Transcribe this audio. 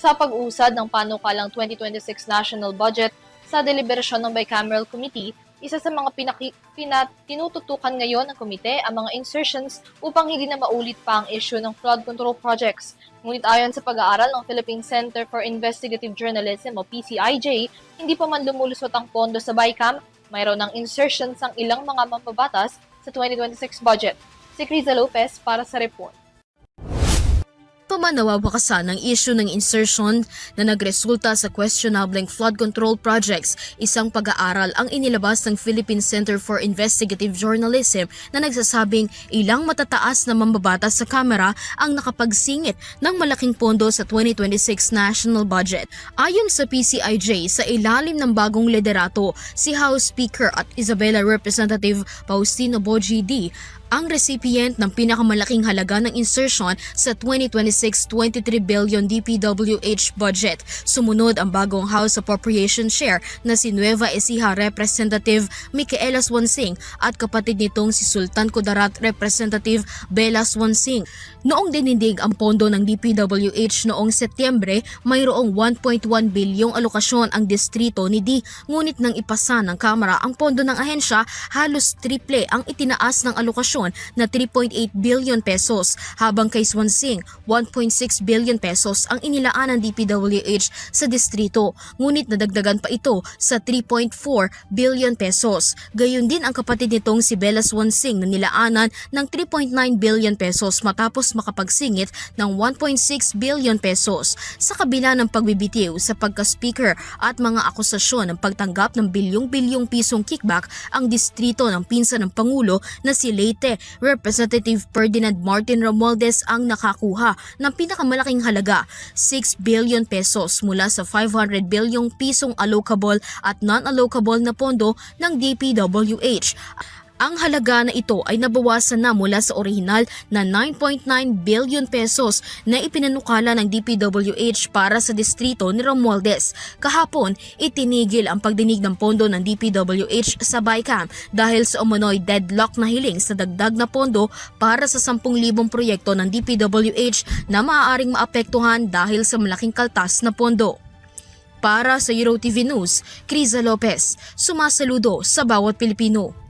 sa pag-usad ng panukalang 2026 National Budget sa deliberasyon ng Bicameral Committee. Isa sa mga tinututukan ngayon ng komite ang mga insertions upang hindi na maulit pa ang issue ng flood control projects. Ngunit ayon sa pag-aaral ng Philippine Center for Investigative Journalism o PCIJ, hindi pa man lumulusot ang pondo sa BICAM, mayroon ng insertions ang ilang mga mambabatas sa 2026 budget. Si Criza Lopez para sa report. Pamanawawakasan ng issue ng insertion na nagresulta sa questionable flood control projects, isang pag-aaral ang inilabas ng Philippine Center for Investigative Journalism na nagsasabing ilang matataas na mambabatas sa kamera ang nakapagsingit ng malaking pondo sa 2026 national budget. Ayon sa PCIJ, sa ilalim ng bagong liderato, si House Speaker at Isabela Representative Faustino Bogie D, ang recipient ng pinakamalaking halaga ng insertion sa 2026-23 billion DPWH budget. Sumunod ang bagong House Appropriation Chair na si Nueva Ecija Representative Micaela Swansing at kapatid nitong si Sultan Kudarat Representative Bella Swansing. Noong dinindig ang pondo ng DPWH noong Setyembre, mayroong 1.1 bilyong alokasyon ang distrito ni D. Ngunit nang ipasa ng Kamara ang pondo ng ahensya, halos triple ang itinaas ng alokasyon na 3.8 billion pesos, habang kay Swansing 1.6 billion pesos ang inilaan ng DPWH sa distrito, ngunit nadagdagan pa ito sa 3.4 billion pesos. Gayon din ang kapatid nitong si Bella Swansing na nilaanan ng 3.9 billion pesos matapos makapagsingit ng 1.6 billion pesos. Sa kabila ng pagbibitiw sa pagka-speaker at mga akusasyon ng pagtanggap ng bilyong-bilyong pisong kickback, ang distrito ng pinsan ng Pangulo na si Leyte Representative Ferdinand Martin Romualdez ang nakakuha ng pinakamalaking halaga, 6 billion pesos mula sa 500 bilyong pisong allocable at non-allocable na pondo ng DPWH. Ang halaga na ito ay nabawasan na mula sa orihinal na 9.9 billion pesos na ipinanukala ng DPWH para sa distrito ni Romualdez. Kahapon, itinigil ang pagdinig ng pondo ng DPWH sa BICAM dahil sa umano'y deadlock na hiling sa dagdag na pondo para sa 10,000 proyekto ng DPWH na maaaring maapektuhan dahil sa malaking kaltas na pondo. Para sa EuroTV News, Criza Lopez, sumasaludo sa bawat Pilipino.